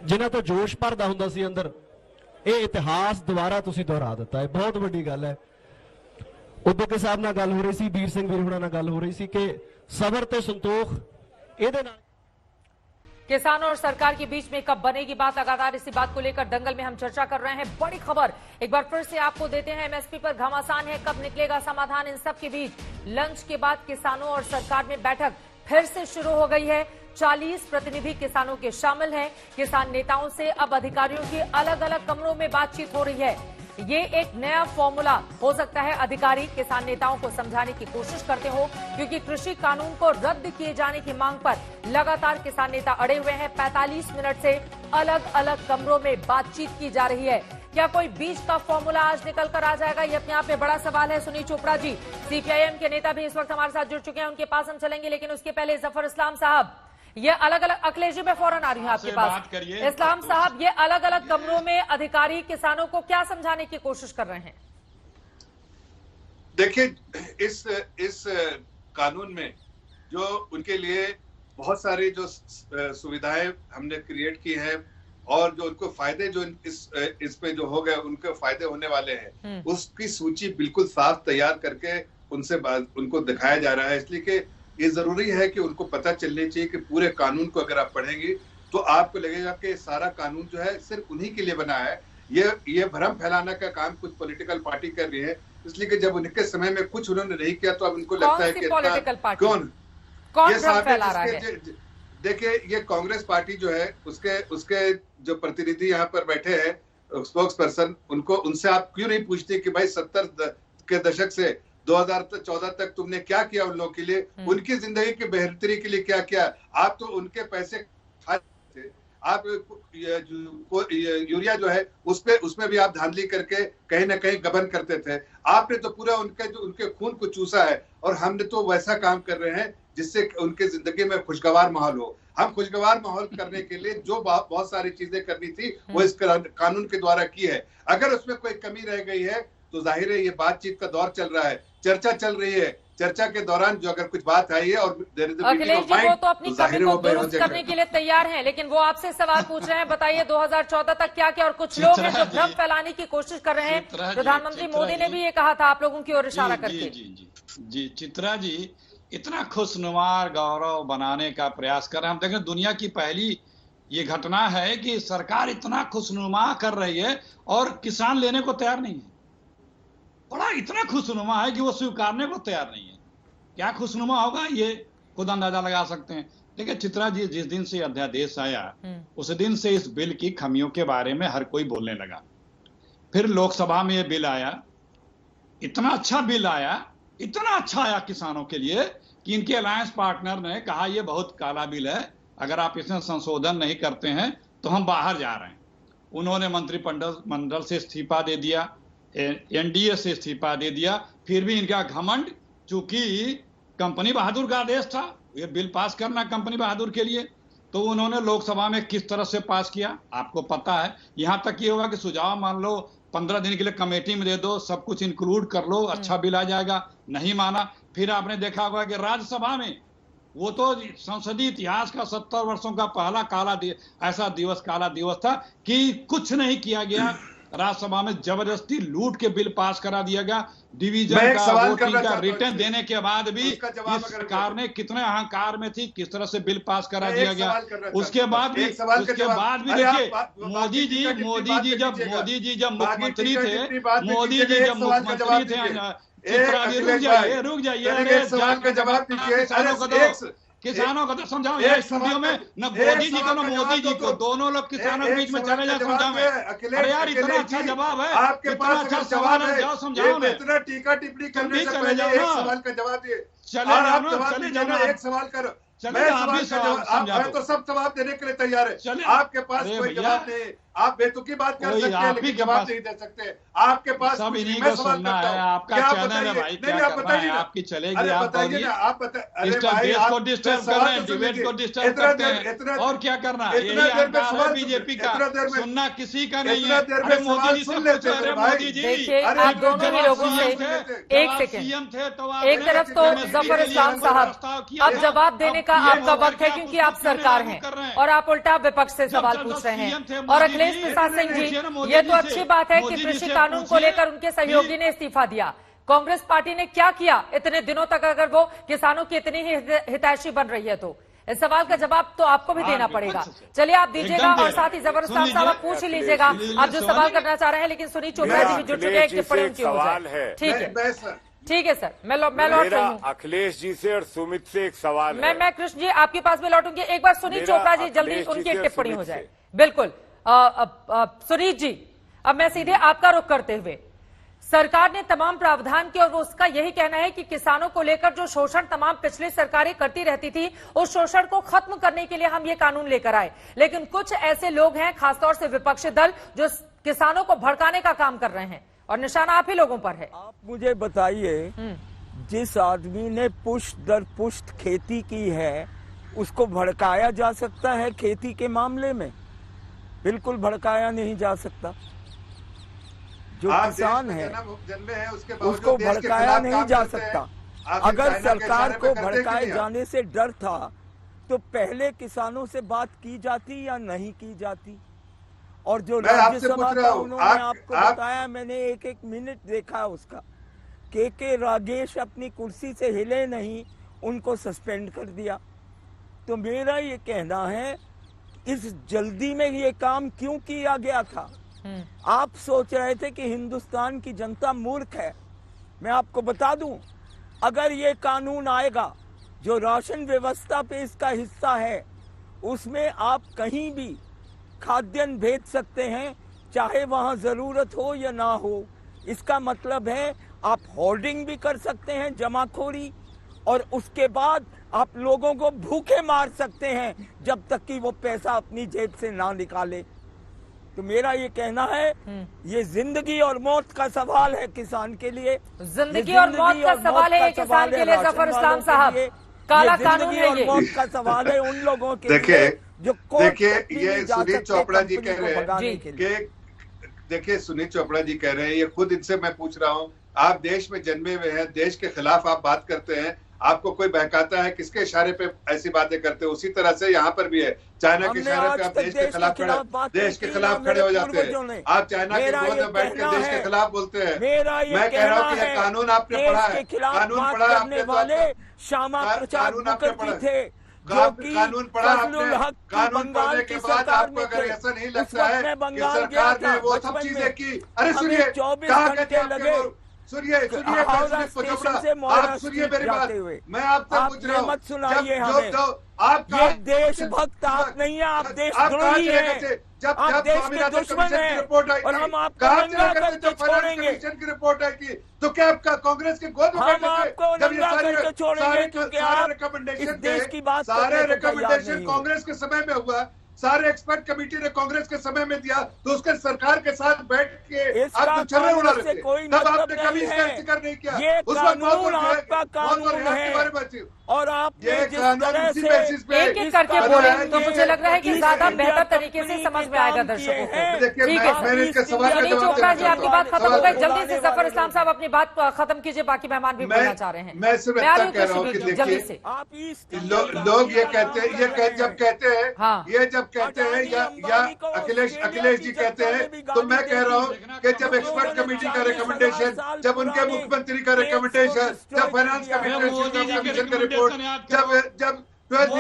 जिन्हां तो जोश भरदा हुंदा सी अंदर, ये इतिहास दोबारा तुसीं दोहरा दिता है, बहुत वड्डी गल है। उद्योग के साहब नाल गल हो रही सी, वीर सिंह वीर हुणां नाल गल हो रही सी कि सबर ते संतोख इहदे नाल किसानों और सरकार के बीच में कब बनेगी बात, लगातार इसी बात को लेकर दंगल में हम चर्चा कर रहे हैं। बड़ी खबर एक बार फिर से आपको देते हैं, एमएसपी पर घमासान है, कब निकलेगा समाधान। इन सब के बीच लंच के बाद किसानों और सरकार में बैठक फिर से शुरू हो गई है। 40 प्रतिनिधि किसानों के शामिल हैं। किसान नेताओं से अब अधिकारियों की अलग अलग कमरों में बातचीत हो रही है। ये एक नया फॉर्मूला हो सकता है, अधिकारी किसान नेताओं को समझाने की कोशिश करते हो, क्योंकि कृषि कानून को रद्द किए जाने की मांग पर लगातार किसान नेता अड़े हुए हैं। 45 मिनट से अलग अलग कमरों में बातचीत की जा रही है। क्या कोई बीच का फॉर्मूला आज निकल कर आ जाएगा, ये अपने आप में बड़ा सवाल है। सुनील चोपड़ा जी, सीपीआईएम के नेता भी इस वक्त हमारे साथ जुड़ चुके हैं, उनके पास हम चलेंगे, लेकिन उसके पहले जफर इस्लाम साहब, ये अलग अलग अखिलेश जी, मैं फौरन आ रही हूं आपके पास। इस्लाम साहब, ये अलग अलग कमरों में अधिकारी किसानों को क्या समझाने की कोशिश कर रहे हैं? देखिए, इस कानून में जो उनके लिए बहुत सारी जो सुविधाएं हमने क्रिएट की है और जो उनको फायदे जो इस पे जो हो गए, उनके फायदे होने वाले हैं, उसकी सूची बिल्कुल साफ तैयार करके उनको दिखाया जा रहा है। इसलिए कि ये जरूरी है कि उनको पता चलनी चाहिए कि पूरे कानून को अगर आप पढ़ेंगे तो आपको लगेगा कि सारा कानून जो है सिर्फ उन्हीं के लिए बना है। ये भ्रम फैलाने का काम कुछ पॉलिटिकल पार्टी कर रही है, इसलिए कि जब उनके समय में कुछ उन्होंने नहीं किया तो अब उनको लगता है कि कौन ये साबित। देखिए, ये कांग्रेस पार्टी जो है उसके जो प्रतिनिधि यहाँ पर बैठे हैं, स्पोक्स पर्सन, उनसे आप क्यों नहीं पूछते कि भाई 70 के दशक से 2014 तक तुमने क्या किया उन लोगों के लिए, उनकी जिंदगी की बेहतरी के लिए क्या किया। आप तो उनके पैसे खा थे, आप यूरिया जो है उसमें भी आप धांधली करके कहीं ना कहीं गबन करते थे। आपने तो पूरा उनके खून को चूसा है, और हमने तो वैसा काम कर रहे हैं जिससे उनके जिंदगी में खुशगवार माहौल हो। हम खुशगवार माहौल करने के लिए जो बहुत सारी चीजें करनी थी वो इस कानून के द्वारा की है। अगर उसमें कोई कमी रह गई है तो जाहिर है ये बातचीत का दौर चल रहा है, चर्चा चल रही है। चर्चा के दौरान जो अगर कुछ बात आई है और अखिलेश जी वो तो अपनी कमी को दुरुस्त करने के लिए तैयार हैं, लेकिन वो आपसे सवाल पूछ रहे हैं, बताइए 2014 तक क्या किया। और कुछ लोग हैं जो भ्रम फैलाने की कोशिश कर रहे हैं। प्रधानमंत्री मोदी ने भी ये कहा था आप लोगों की ओर इशारा करके। जी चित्रा जी, इतना खुशनुमार गौरव बनाने का प्रयास कर रहे हैं। हम देखें, दुनिया की पहली ये घटना है कि सरकार इतना खुशनुमा कर रही है और किसान लेने को तैयार नहीं है। बड़ा इतना खुशनुमा है कि वो स्वीकारने को तैयार नहीं है। क्या खुशनुमा होगा ये खुद अंदाजा लगा सकते हैं। देखिए चित्रा जी, जिस दिन से अध्यादेश आया उस दिन से इस बिल की खामियों के बारे में हर कोई बोलने लगा। फिर लोकसभा में ये बिल आया, इतना अच्छा बिल आया, इतना अच्छा आया किसानों के लिए कि इनके अलायंस पार्टनर ने कहा ये बहुत काला बिल है, अगर आप इसमें संशोधन नहीं करते हैं तो हम बाहर जा रहे हैं। उन्होंने मंत्रिमंडल से इस्तीफा दे दिया, एनडीए से इस्तीफा दे दिया। फिर भी इनका घमंड, चूंकि कंपनी बहादुर का आदेश था ये बिल पास करना कंपनी बहादुर के लिए, तो उन्होंने लोकसभा में किस तरह से पास किया आपको पता है। यहां तक ये होगा कि सुझाव मान लो 15 दिन के लिए कमेटी में दे दो, सब कुछ इंक्लूड कर लो, अच्छा बिल आ जाएगा। नहीं माना। फिर आपने देखा होगा कि राज्यसभा में वो तो संसदीय इतिहास का 70 वर्षों का पहला ऐसा दिवस काला दिवस था कि कुछ नहीं किया गया। राज्यसभा में जबरदस्ती लूट के बिल पास करा दिया गया। डिवीजन का, वोटिंग का, रिटर्न देने के बाद भी इस सरकार ने कितने अहंकार में थी, किस तरह से बिल पास करा दिया गया। उसके बाद भी देखिए, मोदी जी जब मुख्यमंत्री थे, रुक जाइए, सवाल का जवाब दीजिए। किसानों को तो समझाओ यार, स्टूडियो में न मोदी जी को न मोदी जी को, दोनों लोग किसानों के बीच में चले जाए समझाओ। अरे यार इतना अच्छा जवाब है, आपके पास अच्छा सवाल है, जाओ समझाओ ना। इतना टीका टिप्पणी करने से पहले एक सवाल का जवाब दिए। चले जाओ, एक सवाल करो। मैं तो सब जवाब देने के लिए तैयार है। आपके पास कोई जवाब नहीं, आप बेतुकी बात कर कोई सकते हैं आप ही लेकिन के जवाब पास- नहीं दे सकते। आपके पास सब कुछ इन्हीं नहीं, को मैं सवाल सुनना करता है। हूं। आपका क्या आप चैनल है बताइए? भाई, नहीं, क्या नहीं, आप करना बताइए है? ना। आपकी चलेगी, अरे आप बताइए बोलिए। ना, आप अरे डिस्टर्ब भाई, देश आप को डिस्टर्ब सवाल कर रहे हैं, तो सुन डिबेट लीजिए। को डिस्टर्ब इतना करते देर हैं। इतना और क्या करना है? इतना यही देर में अहंकार है सवाल बीजेपी का। इतना देर में सुनना किसी का नहीं इतना है। देर में अरे मोदी सवाल जी से सुन लेते पूछो, थे अरे भाई। मोदी जी, देखिए, अरे आप दोनों ही लोगों से एक एक सेकेंड, सीएम थे तो एक तरफ तो जफर इस्लाम साहब अब जवाब देने का आपका वक्त है क्योंकि आप सरकार हैं और आप उल्टा विपक्ष से सवाल पूछ रहे हैं। और अखिलेश प्रसाद सिंह जी, ये तो अच्छी बात है कि कृषि कानून को लेकर उनके सहयोगी ने इस्तीफा दिया। कांग्रेस पार्टी ने क्या किया इतने दिनों तक, अगर वो किसानों की इतनी ही हितैषी बन रही है तो इस सवाल का जवाब तो आपको भी देना पड़ेगा। चलिए आप दीजिएगा और साथ ही जफर इस्लाम साहब आप पूछ ही लीजिएगा आप जो सवाल करना चाह रहे हैं। लेकिन सुनील चोपड़ा जी भी जुड़ चुके हैं, टिप्पणी उनकी हो जाए। ठीक है, ठीक है सर, मैं लौट रही हूँ। अखिलेश जी से और सुमित से एक सवाल है। मैं कृष्ण जी आपके पास भी लौटूंगी। एक बार सुनील चोपड़ा जी जल्दी उनकी टिप्पणी हो जाए। बिल्कुल सुनील जी, अब मैं सीधे आपका रुख करते हुए, सरकार ने तमाम प्रावधान किए और वो उसका यही कहना है कि किसानों को लेकर जो शोषण तमाम पिछली सरकारें करती रहती थी उस शोषण को खत्म करने के लिए हम ये कानून लेकर आए। लेकिन कुछ ऐसे लोग हैं, खासतौर से विपक्षी दल, जो किसानों को भड़काने का काम कर रहे हैं और निशाना आप ही लोगों पर है। आप मुझे बताइए, जिस आदमी ने पुष्ट दर पुष्ट खेती की है उसको भड़काया जा सकता है खेती के मामले में? बिल्कुल भड़काया नहीं जा सकता। जो किसान है उसको भड़काया नहीं जा सकता। अगर सरकार को भड़काए जाने से डर था तो पहले किसानों से बात की जाती या नहीं की जाती? और जो राज्यसभा का उन्होंने आपको बताया, मैंने एक मिनट देखा उसका, के रागेश अपनी कुर्सी से हिले नहीं, उनको सस्पेंड कर दिया। तो मेरा ये कहना है, इस जल्दी में ये काम क्यों किया गया था? आप सोच रहे थे कि हिंदुस्तान की जनता मूर्ख है। मैं आपको बता दूं, अगर ये कानून आएगा जो राशन व्यवस्था पे इसका हिस्सा है, उसमें आप कहीं भी खाद्यान्न भेज सकते हैं, चाहे वहां जरूरत हो या ना हो। इसका मतलब है आप होर्डिंग भी कर सकते हैं, जमाखोरी, और उसके बाद आप लोगों को भूखे मार सकते हैं जब तक कि वो पैसा अपनी जेब से ना निकाले। तो मेरा ये कहना है, ये जिंदगी और मौत का सवाल है किसान के लिए। जिंदगी और मौत का सवाल है किसान के लिए जफर इस्लाम साहब, काला कानून है ये। मौत का सवाल है उन लोगों के देखिए, जो देखिए ये सुनील चोपड़ा जी कह रहे हैं कि देखिए सुनील चोपड़ा जी कह रहे हैं, ये खुद इनसे मैं पूछ रहा हूँ, आप देश में जन्मे हुए हैं, देश के खिलाफ आप बात करते हैं, आपको कोई बहकाता है, किसके इशारे पे ऐसी बातें करते हैं? उसी तरह से यहाँ पर भी है, चाइना के इशारे पे आप देश के खिलाफ खड़े हो जाते हैं। आप चाइना के गोद में बैठ के देश के खिलाफ बोलते हैं। मैं कह रहा हूँ कि यह कानून आपने पढ़ा है, कानून पढ़ा आपने, श्यामा प्रसाद मुखर्जी थे, कानून पढ़ा आपने। कानून पढ़ने के बाद आपको अगर ऐसा नहीं लगता है कि सरकार ने वो सब चीजें की, अरे सुनिए, 24 घंटे लगे। सुनिए आप सुनिए मेरी बात, मैं आपसे पूछ रहा हूँ, मत सुनाइए हमें। आप ये देशभक्त आप नहीं है, आप देशद्रोही हैं, आप देश के दुश्मन हैं, और हम आपको नंगा करके छोड़ेंगे। की रिपोर्ट आई थी तो क्या आपका कांग्रेस के गोद में हम आपको नंगा करके छोड़ेंगे, क्योंकि आप इस देश की बात सारे रिकमेंडेशन कांग्रेस के समय में हुआ, सारे एक्सपर्ट कमेटी ने कांग्रेस के समय में दिया, तो उसके सरकार के साथ बैठ के आप चर्चा उड़ा रहे थे, तब आपने कभी इसका जिक्र नहीं किया। ये कानून आपका कानून है, और आप एक एक करके बोले तो मुझे लग रहा है कि ज्यादा बेहतर तरीके से समझ में आएगा दर्शकों को। ठीक है सुनील चोपड़ा जी, आपकी बात खत्म हो गई, जल्दी से जफर इस्लाम साहब अपनी बात खत्म कीजिए, बाकी मेहमान भी बोलना चाह रहे हैं। मैं सिर्फ इतना कह रहा हूँ कि जल्दी से लोग ये कहते हैं, जब कहते हैं या अखिलेश जी कहते हैं, तो मैं कह रहा हूँ कि जब एक्सपर्ट कमेटी का रिकमेंडेशन, जब उनके मुख्यमंत्री का रिकमेंडेशन, जब फाइनेंस कमीशन का रिपोर्ट, जब 12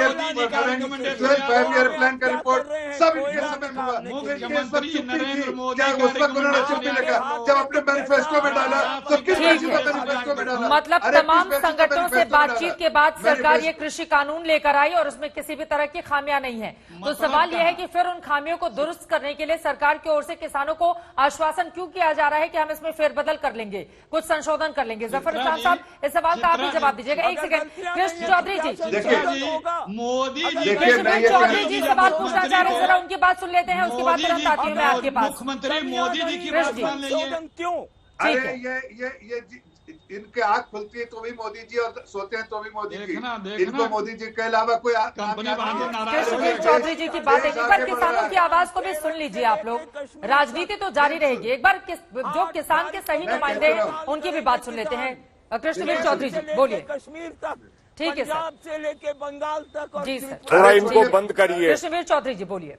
ईयर प्लान का रिपोर्ट सब इनके समय में हुआ, क्या उस वक्त उन्होंने चुप नहीं लगा? जब अपने मैनिफेस्टो में डाला तो किस मैनिफेस्टो में डाला? मतलब तमाम संगठनों से बातचीत के बाद सरकार ये कृषि कानून लेकर आई और उसमें किसी भी तरह की खामियां नहीं है। तो सवाल यह है कि फिर उन खामियों को दुरुस्त करने के लिए सरकार की ओर से किसानों को आश्वासन क्यों किया जा रहा है कि हम इसमें फेरबदल कर लेंगे, कुछ संशोधन कर लेंगे? जफर इस्लाम साहब, इस सवाल का आप ही जवाब दीजिएगा। एक सेकंड, कृष्ण चौधरी जी, होगा। मोदी जी देखिए, कृष्णवीर मैं ये चौधरी कहना जी चाहता सवाल हूं, पूछना चाह रहे हैं, जरा उनकी बात सुन लेते हैं, उसके बाद मोदी तुरंत जी आती हूँ मैं आपके पास। मुख्यमंत्री मोदी जी की बात मान लीजिए। क्यों? ठीक अरे है। ये इनके आंख खुलती है तो भी मोदी जी और सोते हैं तो भी मोदी जी। देखना। इनको मोदी जी के अलावा कोई कंपनी वाले नाराज हो कृष्णवीर गए। चौधरी जी की बात एक बार किसानों की आवाज को भी सुन लीजिए आप लोग। राजनीति तो जारी रहेगी, एक बार जो किसान के सही नुमाइंदे हैं उनकी भी बात सुन लेते हैं। कृष्णवीर चौधरी जी बोलिए। कश्मीर तक, ठीक है सर। पंजाब से लेके बंगाल तक और जी सर। थोड़ा इनको बंद करिए। कृष्णवीर चौधरी जी बोलिए।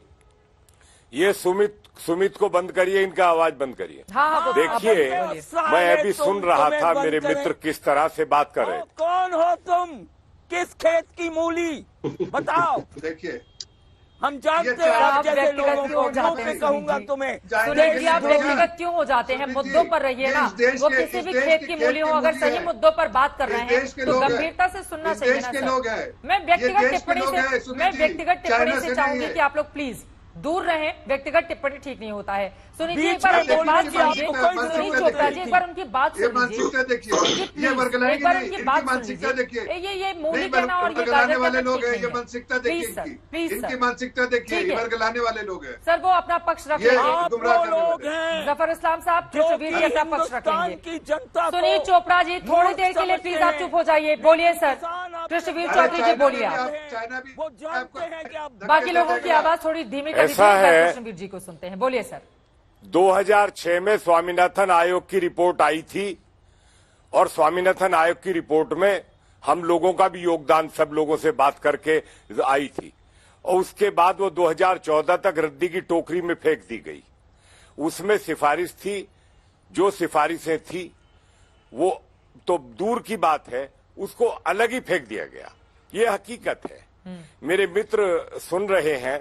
ये सुमित को बंद करिए, इनका आवाज बंद करिए। हाँ हाँ देखिए, मैं अभी सुन रहा था मेरे मित्र किस तरह से बात कर रहे थे। कौन हो तुम? किस खेत की मूली? बताओ। देखिए, हम जानते ये हैं आप आप जैसे व्यक्तिगत लोगों क्यों को। हो जाते मुंह हैं पे कहूंगा सुनील जी? तुम्हें। सुनील जी आप व्यक्तिगत क्यों हो जाते हैं? मुद्दों पर रहिए ना। वो किसी भी खेत की मूली हो, अगर सही मुद्दों पर बात कर रहे हैं तो गंभीरता से सुनना चाहिए ना सर। मैं व्यक्तिगत टिप्पणी से चाहूंगी कि आप लोग प्लीज दूर रहें। व्यक्तिगत टिप्पणी ठीक नहीं होता है। सुनील जी एक बार उनकी बात सुनिए। सुनील चोपड़ा जी एक बार उनकी बात ये सुन मानसिकता लीजिए। देखिए, ये वर्गलाएगी एक बार नहीं, उनकी इनकी बात सुन मानसिकता देखिए। लीजिए। ये मूली नहीं, कहना और ये वर्गलाने गाजर वाले कहना लोग ठीक हैं, नहीं ये है। मानसिकता देखिए प्लीज सर, इनकी। प्लीज इनकी सर। मानसिकता देखिए, ठीक ये है। वर्गलाने वाले लोग हैं। सर वो अपना पक्ष रख ये लेंगे। आप गुमराह वो करने लोग वाले। हैं जफर इस्लाम साहब कृष्णवीर जी अपना पक्ष रख हिंदुस्तान लेंगे। की जनता को सुनील चोपड़ा जी थोड़ी देर के लिए समझते प्लीज आप हैं। चुप हो जाइए। बोलिए सर। किसान आप- कृष्णवीर अरे चौधरी जी चाइना बोलिए में भी आप। चाइना भी वो जानते हैं कि आप बाकी लोगों की आवाज थोड़ी धीमी कर ऐसा दीजिए। है। कृष्णवीर जी को सुनते हैं। बोलिए सर। 2006 में स्वामीनाथन आयोग की रिपोर्ट आई थी और स्वामीनाथन आयोग की रिपोर्ट में हम लोगों का भी योगदान सब लोगों से बात करके आई थी और उसके बाद वो 2014 तक रद्दी की टोकरी में फेंक दी गई। उसमें सिफारिश थी, जो सिफारिशें थी वो तो दूर की बात है, उसको अलग ही फेंक दिया गया। ये हकीकत है। मेरे मित्र सुन रहे हैं,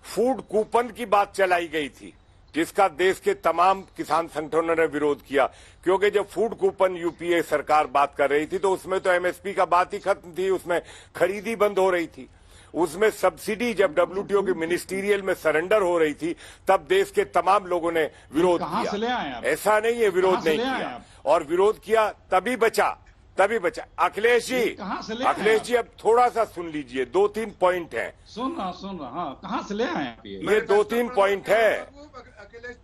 फूड कूपन की बात चलाई गई थी जिसका देश के तमाम किसान संगठनों ने विरोध किया, क्योंकि जब फूड कूपन यूपीए सरकार बात कर रही थी तो उसमें तो एमएसपी का बात ही खत्म थी, उसमें खरीदी बंद हो रही थी। उसमें सब्सिडी जब डब्ल्यूटीओ की मिनिस्टीरियल में सरेंडर हो रही थी तब देश के तमाम लोगों ने विरोध कहां से ले आए किया। आप? ऐसा नहीं है विरोध कहां से नहीं ले आए किया, आप? और विरोध किया तभी बचा। अखिलेश कहां से जी, ले आए अखिलेश आप? जी अब थोड़ा सा सुन लीजिए, 2-3 पॉइंट हैं। सुन रहा हाँ, कहाँ से ले आए आप ये? ये 2-3 पॉइंट है।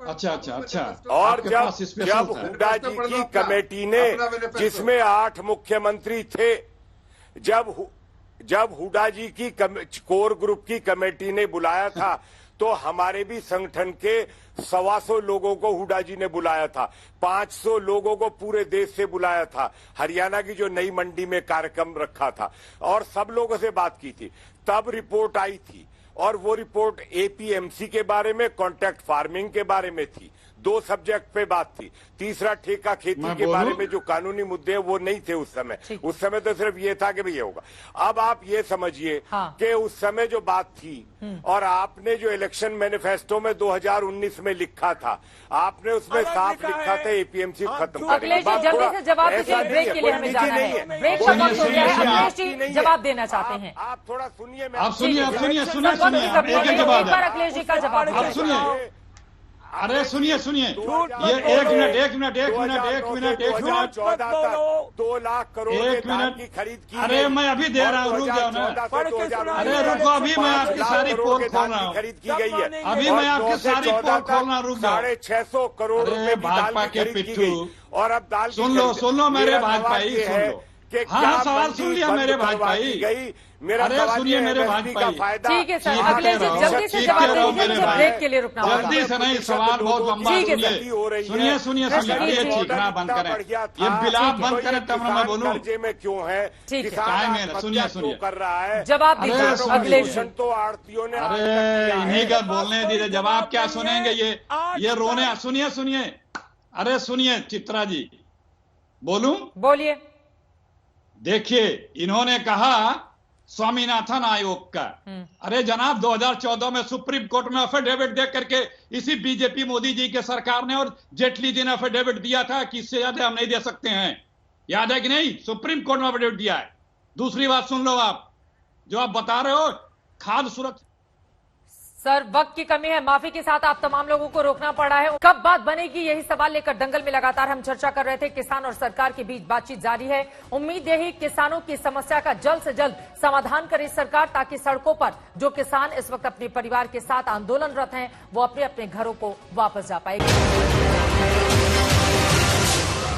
अच्छा। और आपके पास स्पेशल जब था। हुड्डा जी की कमेटी ने, जिसमें 8 मुख्यमंत्री थे, जब हुड्डा जी की कोर ग्रुप की कमेटी ने बुलाया था तो हमारे भी संगठन के 125 लोगों को हुड्डा जी ने बुलाया था, 500 लोगों को पूरे देश से बुलाया था, हरियाणा की जो नई मंडी में कार्यक्रम रखा था और सब लोगों से बात की थी। तब रिपोर्ट आई थी और वो रिपोर्ट एपीएमसी के बारे में, कॉन्ट्रैक्ट फार्मिंग के बारे में थी। 2 सब्जेक्ट पे बात थी। तीसरा ठेका खेती के बारे में जो कानूनी मुद्दे वो नहीं थे उस समय। उस समय तो सिर्फ ये था कि भाई ये होगा। अब आप ये समझिए कि उस समय जो बात थी और आपने जो इलेक्शन मैनिफेस्टो में 2019 में लिखा था, आपने उसमें साफ लिखा था एपीएमसी खत्म करेंगे। अखिलेश जी जल्दी से जवाब दीजिए, ब्रेक के लिए हमें जाना है। ब्रेक का वक्त हो गया है। अखिलेश जी जवाब देना चाहते हैं। आप थोड़ा सुनिए। आप सुनिए एक बार अखिलेश जी का जवाब आप सुनिए। अरे सुनिए ये एक मिनट 2 लाख करोड़ एक मिनट की खरीद की। अरे मैं अभी दे रहा हूँ, रुक जाओ ना। अरे रुको, अभी मैं आपकी सारी पोल खोल रहा हूँ। खरीद की गई है। अभी मैं आपकी सारी पोल खोल रहा हूँ, रुक जाओ। 650 करोड़ रुपए की दाल की खरीद की गई और अब दाल सुन लो मेरे भाजपाई, सुन लो। हाँ सवाल सुन लिया मेरे भाजपाई। गई मेरा अरे सुनिए मेरे भाजपाई। ठीक है सर, अखिलेश जी जल्दी से जवाब दीजिए, मुझे ब्रेक के लिए रुकना होगा। जल्दी से नहीं, सवाल बहुत लंबा। सुनिए ये चीखना बंद करें, ये बिलाप बंद करें तब मैं बोलूं। कर्जे में क्यों है? ठीक है, सुनिए कर रहा है। जवाब दीजिए अखिलेश जी। तो आड़तियों ने अरे इन्हीं का बोलने दीजिए, जवाब क्या सुनेंगे? ये रोने। सुनिए अरे सुनिए चित्रा जी, बोलूं? बोलिए। देखिए इन्होंने कहा स्वामीनाथन आयोग का। अरे जनाब 2014 में सुप्रीम कोर्ट में एफिडेविट दे करके इसी बीजेपी मोदी जी के सरकार ने और जेटली जी ने एफिडेविट दिया था कि इससे ज्यादा हम नहीं दे सकते हैं। याद है कि नहीं? सुप्रीम कोर्ट में एफिडेविट दिया है। दूसरी बात सुन लो, आप जो आप बता रहे हो खाद्य सुरक्षा। सर, वक्त की कमी है, माफी के साथ आप तमाम लोगों को रोकना पड़ा है। कब बात बनेगी, यही सवाल लेकर दंगल में लगातार हम चर्चा कर रहे थे। किसान और सरकार के बीच बातचीत जारी है। उम्मीद यही किसानों की समस्या का जल्द से जल्द समाधान करे सरकार, ताकि सड़कों पर जो किसान इस वक्त अपने परिवार के साथ आंदोलनरत हैं वो अपने अपने घरों को वापस जा पाएंगे।